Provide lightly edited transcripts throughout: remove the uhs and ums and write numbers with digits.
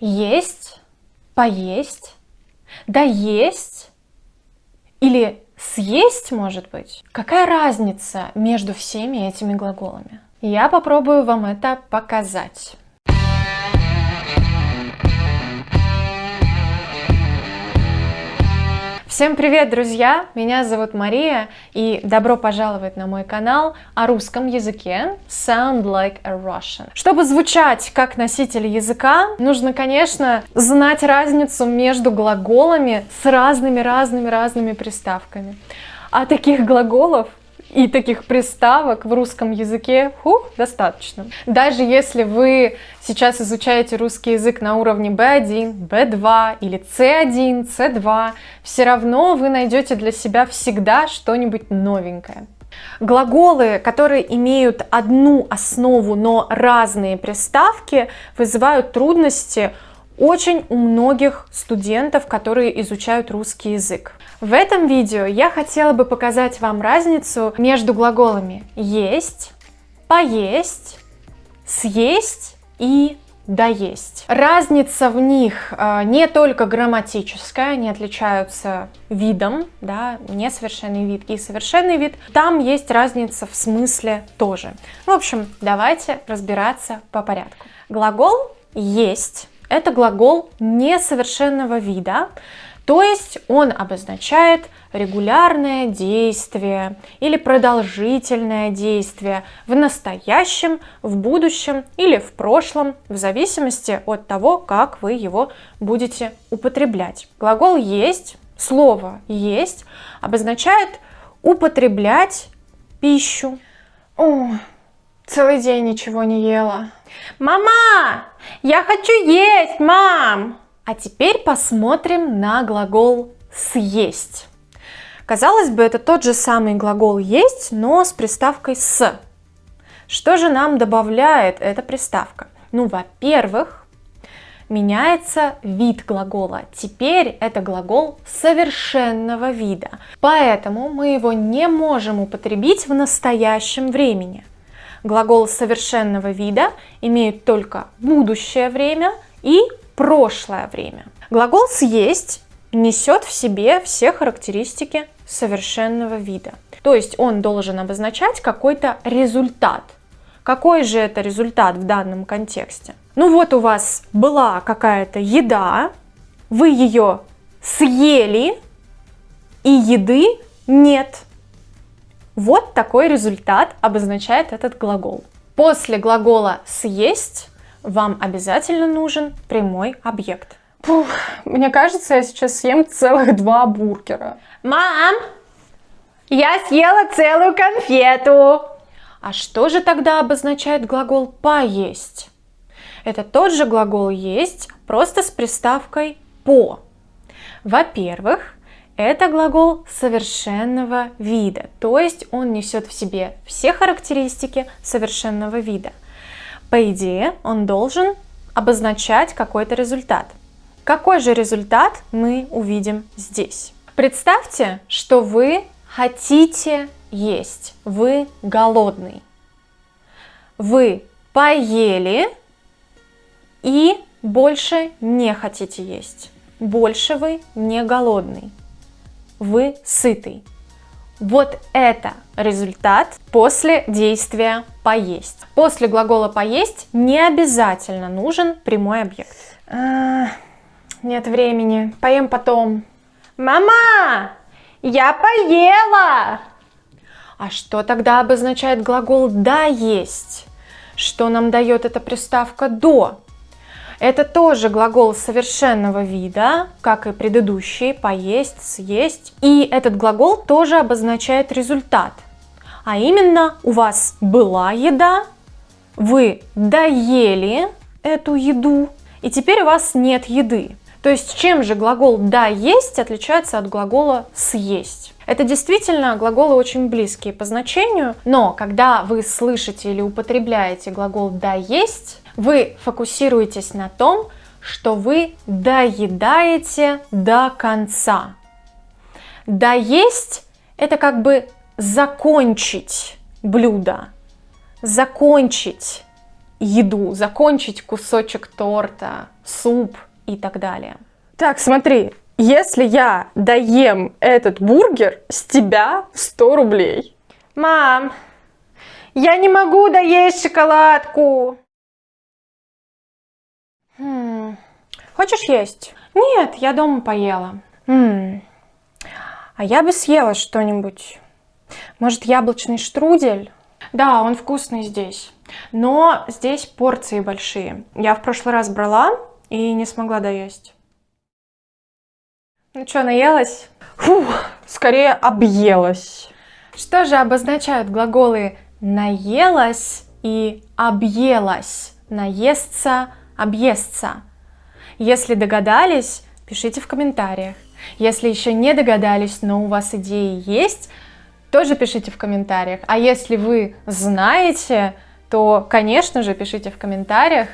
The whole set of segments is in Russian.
Есть, поесть, доесть или съесть, может быть? Какая разница между всеми этими глаголами? Я попробую вам это показать. Всем привет, друзья! Меня зовут Мария, и добро пожаловать на мой канал о русском языке Sound Like a Russian. Чтобы звучать как носитель языка, нужно, конечно, знать разницу между глаголами с разными приставками. А таких глаголов и таких приставок в русском языке достаточно. Даже если вы сейчас изучаете русский язык на уровне B1, B2 или C1, C2, все равно вы найдете для себя всегда что-нибудь новенькое. Глаголы, которые имеют одну основу, но разные приставки, вызывают трудности очень у многих студентов, которые изучают русский язык. В этом видео я хотела бы показать вам разницу между глаголами есть, поесть, съесть и доесть. Разница в них не только грамматическая, они отличаются видом, да, несовершенный вид и совершенный вид. Там есть разница в смысле тоже. В общем, давайте разбираться по порядку. Глагол есть – это глагол несовершенного вида, то есть он обозначает регулярное действие или продолжительное действие в настоящем, в будущем или в прошлом, в зависимости от того, как вы его будете употреблять. Глагол есть, слово есть, обозначает употреблять пищу. Целый день ничего не ела. Мама, я хочу есть, мам! А теперь посмотрим на глагол съесть. Казалось бы, это тот же самый глагол есть, но с приставкой с. Что же нам добавляет эта приставка? Во-первых, меняется вид глагола. Теперь это глагол совершенного вида. Поэтому мы его не можем употребить в настоящем времени. Глагол совершенного вида имеет только будущее время и прошлое время. Глагол съесть несет в себе все характеристики совершенного вида. То есть он должен обозначать какой-то результат. Какой же это результат в данном контексте? У вас была какая-то еда, вы ее съели, и еды нет. Вот такой результат обозначает этот глагол. После глагола съесть вам обязательно нужен прямой объект. Мне кажется, я сейчас съем целых 2 бургера. Мам, я съела целую конфету. А что же тогда обозначает глагол поесть? Это тот же глагол есть, просто с приставкой по. Во-первых, это глагол совершенного вида, то есть он несет в себе все характеристики совершенного вида. По идее, он должен обозначать какой-то результат. Какой же результат мы увидим здесь? Представьте, что вы хотите есть, вы голодный. Вы поели и больше не хотите есть. Больше вы не голодный. Вы сытый. Вот это результат после действия поесть. После глагола поесть не обязательно нужен прямой объект. Нет времени, поем потом. Мама, я поела! А что тогда обозначает глагол доесть? Что нам дает эта приставка до? Это тоже глагол совершенного вида, как и предыдущий, поесть, съесть. И этот глагол тоже обозначает результат. А именно, у вас была еда, вы доели эту еду, и теперь у вас нет еды. То есть чем же глагол «доесть» отличается от глагола «съесть»? Это действительно глаголы очень близкие по значению, но когда вы слышите или употребляете глагол «доесть», вы фокусируетесь на том, что вы доедаете до конца. Доесть – это как бы закончить блюдо, закончить еду, закончить кусочек торта, суп и так далее. Так, смотри, если я доем этот бургер, с тебя 100 рублей. Мам, я не могу доесть шоколадку. Хочешь есть? Нет, я дома поела. А я бы съела что-нибудь. Может, яблочный штрудель? Да, он вкусный здесь. Но здесь порции большие. Я в прошлый раз брала и не смогла доесть. Ну что, наелась? Фу, скорее объелась. Что же обозначают глаголы наелась и объелась? Наесться, объесться. Если догадались, пишите в комментариях. Если еще не догадались, но у вас идеи есть, тоже пишите в комментариях. А если вы знаете, то, конечно же, пишите в комментариях.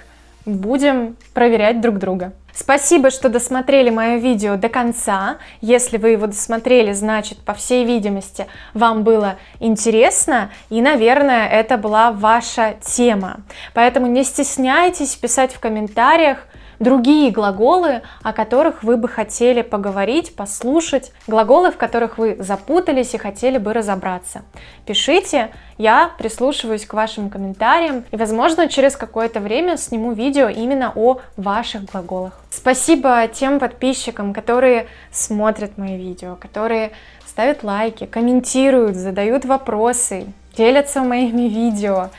Будем проверять друг друга. Спасибо, что досмотрели мое видео до конца. Если вы его досмотрели, значит, по всей видимости, вам было интересно, и, наверное, это была ваша тема. Поэтому не стесняйтесь писать в комментариях другие глаголы, о которых вы бы хотели поговорить, послушать, глаголы, в которых вы запутались и хотели бы разобраться. Пишите, я прислушиваюсь к вашим комментариям и, возможно, через какое-то время сниму видео именно о ваших глаголах. Спасибо тем подписчикам, которые смотрят мои видео, которые ставят лайки, комментируют, задают вопросы, делятся моими видео,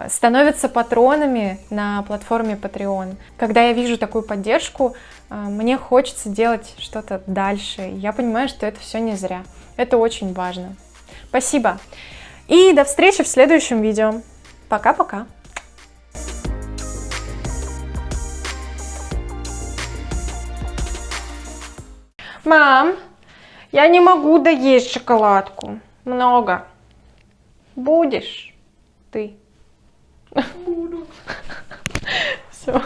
становятся патронами на платформе Patreon. Когда я вижу такую поддержку, мне хочется делать что-то дальше. Я понимаю, что это все не зря. Это очень важно. Спасибо. И до встречи в следующем видео. Пока-пока. Мам, я не могу доесть шоколадку. Много. Будешь ты? Буду. Все.